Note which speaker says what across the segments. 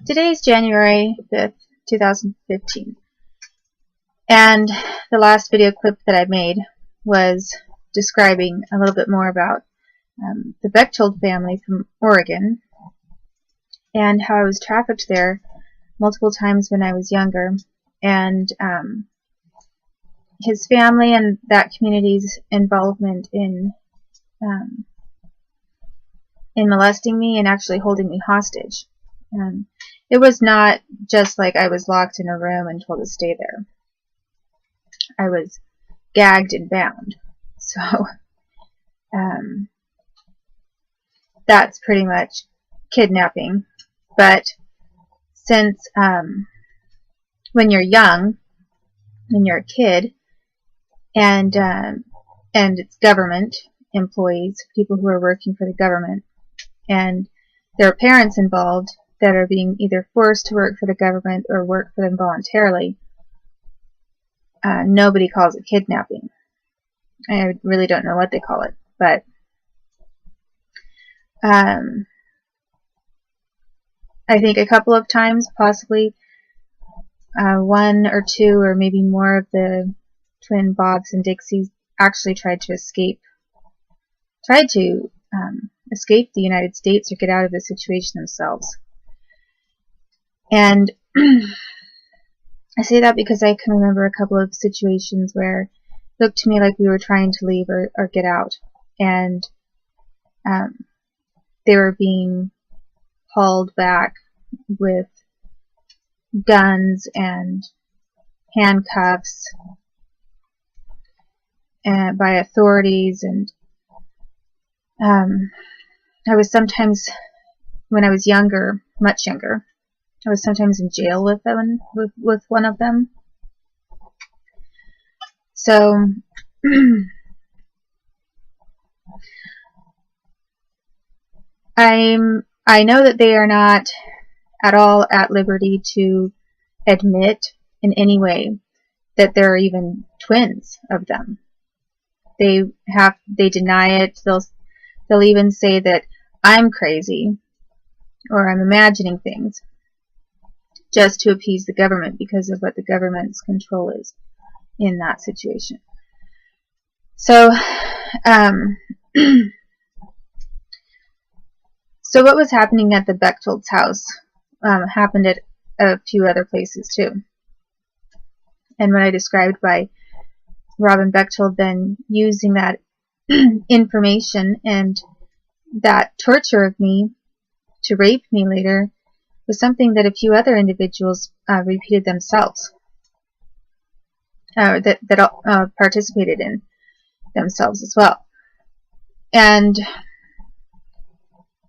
Speaker 1: Today's January 5th, 2015, and the last video clip that I made was describing a little bit more about the Bechtolds family from Oregon and how I was trafficked there multiple times when I was younger, and his family and that community's involvement in molesting me and actually holding me hostage. It was not just like I was locked in a room and told to stay there. I was gagged and bound. So that's pretty much kidnapping. But since when you're young, when you're a kid, and it's government employees, people who are working for the government, and there are parents involved that are being either forced to work for the government or work for them voluntarily, nobody calls it kidnapping. I really don't know what they call it, but I think a couple of times, possibly one or two or maybe more of the twin Bobs and Dixies actually tried to escape the United States or get out of the situation themselves. And I say that because I can remember a couple of situations where it looked to me like we were trying to leave or get out, and they were being hauled back with guns and handcuffs by authorities. And I was sometimes, when I was younger, much younger, I was sometimes in jail with them, with one of them. So I know that they are not at all at liberty to admit in any way that there are even twins of them. They deny it. They'll even say that I'm crazy or I'm imagining things, just to appease the government because of what the government's control is in that situation. So, so what was happening at the Bechtolds house happened at a few other places too. And what I described by Robin Bechtold then using that information and that torture of me to rape me later was something that a few other individuals repeated themselves, that participated in themselves as well. And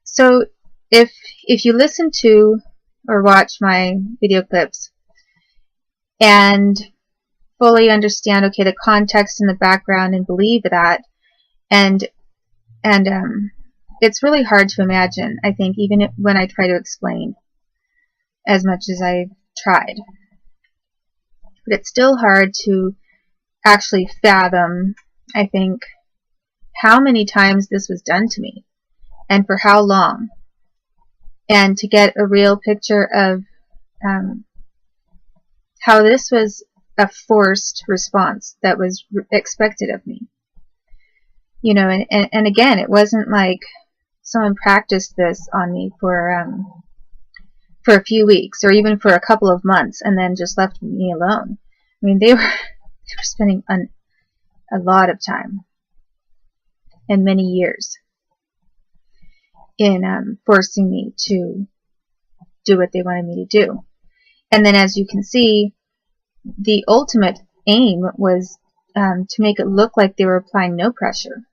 Speaker 1: so if you listen to or watch my video clips and fully understand, okay, the context and the background, and believe that, and it's really hard to imagine, I think, even when I try to explain as much as I've tried. But it's still hard to actually fathom, I think, how many times this was done to me and for how long, and to get a real picture of how this was a forced response that was expected of me. You know, and again, it wasn't like someone practiced this on me for a few weeks or even for a couple of months and then just left me alone. I mean, they were spending a lot of time and many years in forcing me to do what they wanted me to do. And then, as you can see, the ultimate aim was to make it look like they were applying no pressure,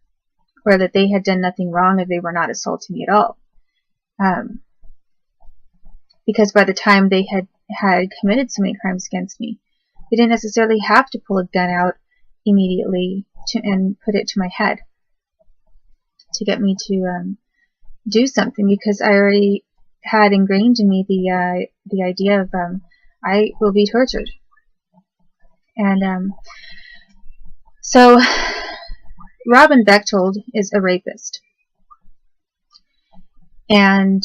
Speaker 1: or that they had done nothing wrong, or they were not assaulting me at all. Because by the time they had committed so many crimes against me, they didn't necessarily have to pull a gun out immediately and put it to my head to get me to do something, because I already had ingrained in me the idea of I will be tortured. And so Robin Bechtold is a rapist. And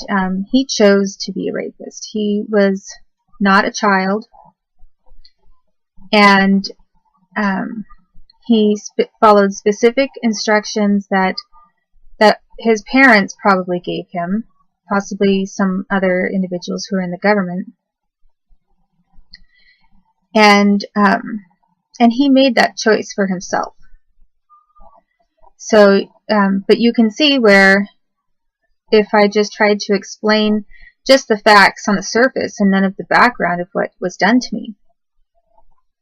Speaker 1: he chose to be a rapist. He was not a child, and he followed specific instructions that his parents probably gave him, possibly some other individuals who are in the government. And he made that choice for himself. So, but you can see where, if I just tried to explain just the facts on the surface and none of the background of what was done to me,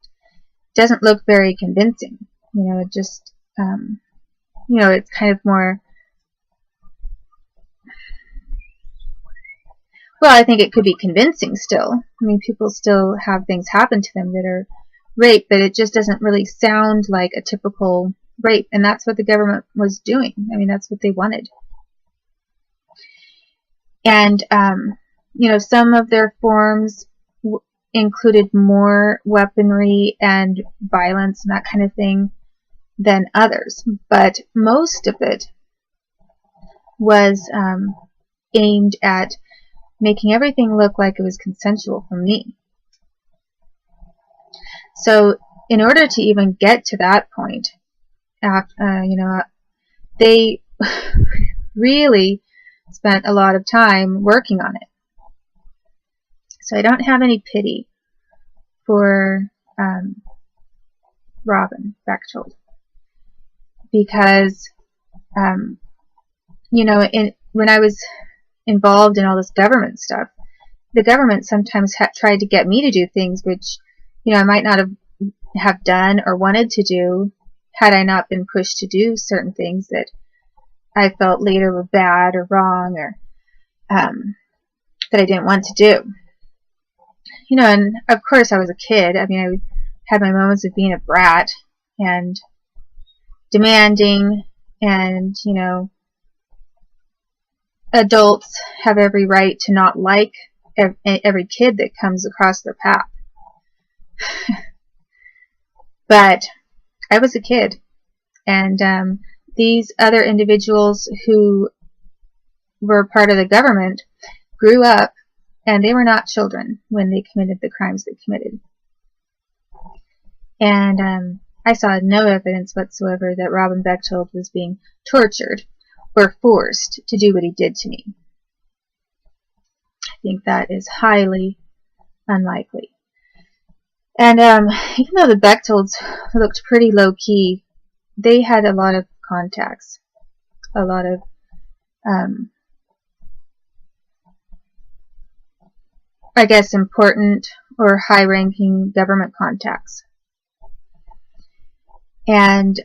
Speaker 1: it doesn't look very convincing. It just, it's kind of more, well, I think it could be convincing still. I mean, people still have things happen to them that are rape, but it just doesn't really sound like a typical rape, and that's what the government was doing. I mean, that's what they wanted. And, some of their forms included more weaponry and violence and that kind of thing than others. But most of it was aimed at making everything look like it was consensual for me. So in order to even get to that point, they really spent a lot of time working on it. So I don't have any pity for Robin Bechtold, because when I was involved in all this government stuff, the government sometimes tried to get me to do things which I might not have done or wanted to do had I not been pushed to do certain things that I felt later were bad or wrong, or that I didn't want to do. And of course I was a kid. I mean, I had my moments of being a brat and demanding, and adults have every right to not like every kid that comes across their path. But I was a kid, and these other individuals who were part of the government grew up, and they were not children when they committed the crimes they committed. And I saw no evidence whatsoever that Robin Bechtold was being tortured or forced to do what he did to me. I think that is highly unlikely. And even though the Bechtolds looked pretty low-key, they had a lot of contacts, a lot of I guess important or high-ranking government contacts, and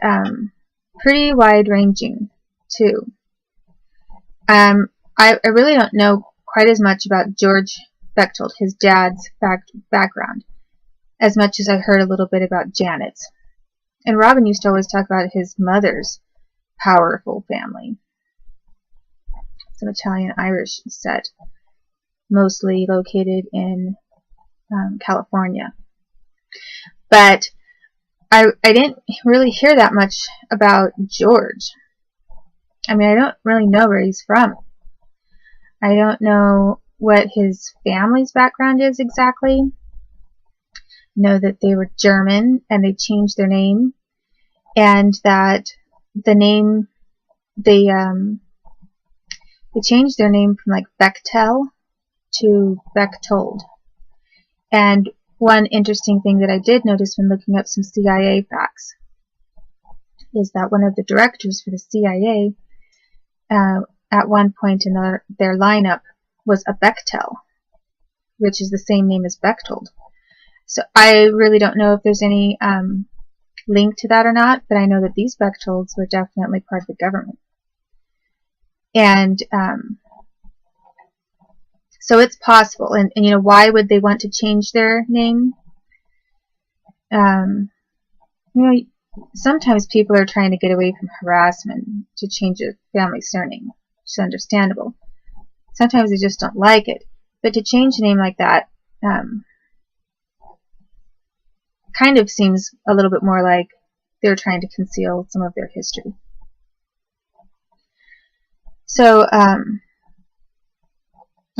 Speaker 1: pretty wide-ranging too. I really don't know quite as much about George Bechtold, his dad's background, as much as I heard a little bit about Janet's. And Robin used to always talk about his mother's powerful family. Some Italian-Irish set, mostly located in California. But I didn't really hear that much about George. I mean, I don't really know where he's from. I don't know what his family's background is exactly. I know that they were German and they changed their name, and that the name they changed their name from like Bechtel to Bechtolds. And one interesting thing that I did notice when looking up some CIA facts is that one of the directors for the CIA at one point in their lineup was a Bechtel, which is the same name as Bechtold. So I really don't know if there's any link to that or not, but I know that these Bechtolds were definitely part of the government. And so it's possible. And why would they want to change their name? Sometimes people are trying to get away from harassment to change a family surname, which is understandable. Sometimes they just don't like it. But to change a name like that kind of seems a little bit more like they're trying to conceal some of their history. So,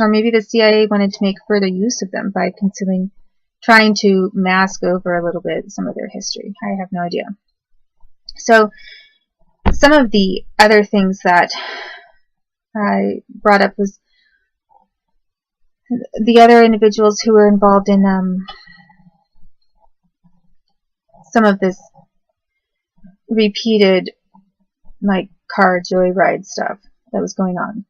Speaker 1: Or maybe the CIA wanted to make further use of them by concealing, trying to mask over a little bit some of their history. I have no idea. So some of the other things that I brought up was the other individuals who were involved in some of this repeated like car joyride stuff that was going on.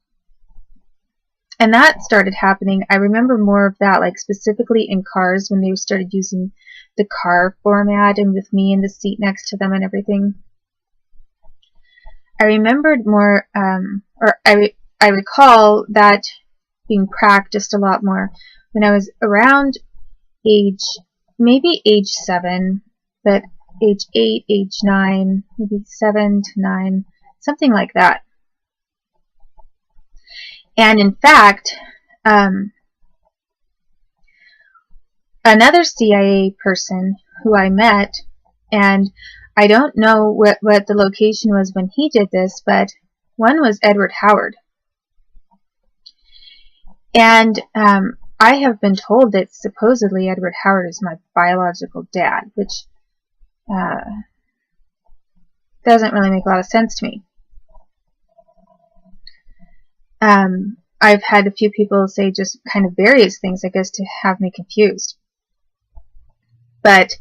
Speaker 1: And that started happening. I remember more of that, like specifically in cars when they started using the car format and with me in the seat next to them and everything. I remembered more, I recall that being practiced a lot more when I was around maybe age 7, but age 8, age 9, maybe 7 to 9, something like that. And in fact, another CIA person who I met, and I don't know what the location was when he did this, but one was Edward Howard. And I have been told that supposedly Edward Howard is my biological dad, which doesn't really make a lot of sense to me. I've had a few people say just kind of various things, I guess, to have me confused. But,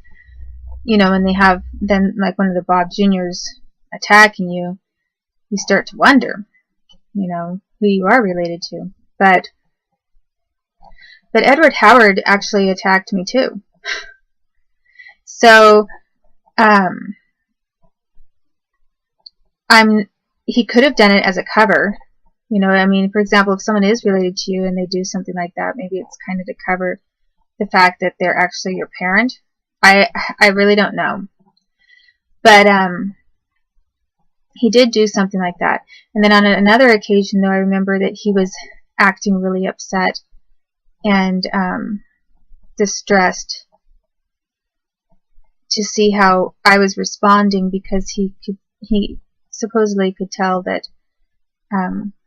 Speaker 1: you know, when they have then like one of the Bob Juniors attacking you, you start to wonder, you know, who you are related to. But Edward Howard actually attacked me too. So, he could have done it as a cover. You know, I mean, for example, if someone is related to you and they do something like that, maybe it's kind of to cover the fact that they're actually your parent. I really don't know. But he did do something like that. And then on another occasion, though, I remember that he was acting really upset and distressed to see how I was responding, because he supposedly could tell that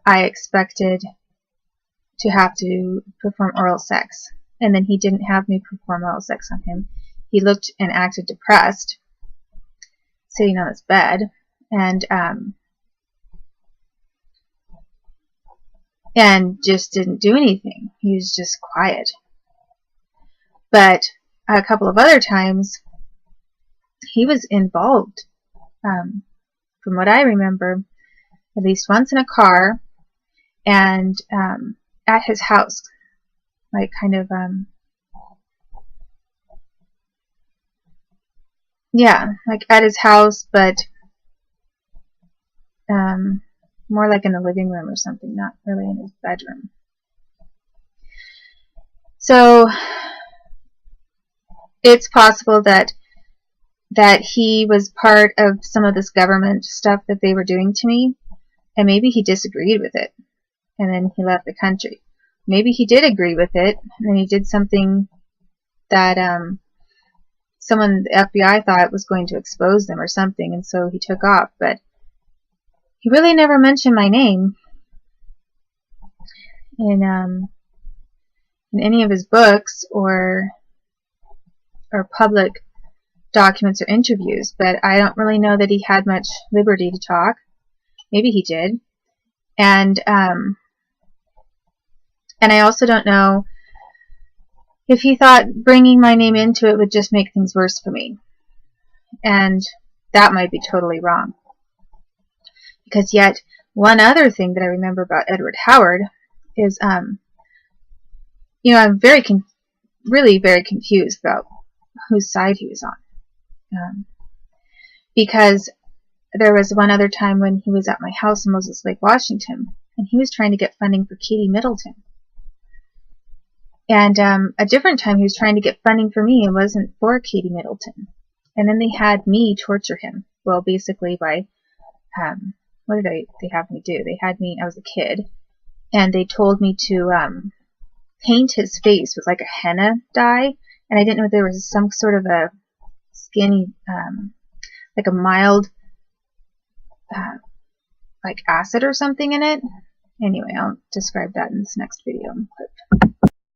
Speaker 1: I expected to have to perform oral sex, and then he didn't have me perform oral sex on him. He looked and acted depressed, sitting on his bed, and just didn't do anything. He was just quiet. But a couple of other times, he was involved, from what I remember, at least once in a car, and at his house, like kind of, yeah, like at his house, but more like in the living room or something, not really in his bedroom. So it's possible that he was part of some of this government stuff that they were doing to me, and maybe he disagreed with it, and then he left the country. Maybe he did agree with it, and then he did something that someone, the FBI, thought was going to expose them or something, and so he took off. But he really never mentioned my name in any of his books or public documents or interviews. But I don't really know that he had much liberty to talk. Maybe he did. And I also don't know if he thought bringing my name into it would just make things worse for me. And that might be totally wrong. Because yet, one other thing that I remember about Edward Howard is, you know, I'm really very confused about whose side he was on. Because there was one other time when he was at my house in Moses Lake, Washington, and he was trying to get funding for Katie Middleton. And a different time he was trying to get funding for me and wasn't for Katie Middleton. And then they had me torture him. Well, basically by, what did they have me do? They had me, I was a kid, and they told me to paint his face with like a henna dye. And I didn't know if there was some sort of a skinny, like a mild, like acid or something in it. Anyway, I'll describe that in this next video clip.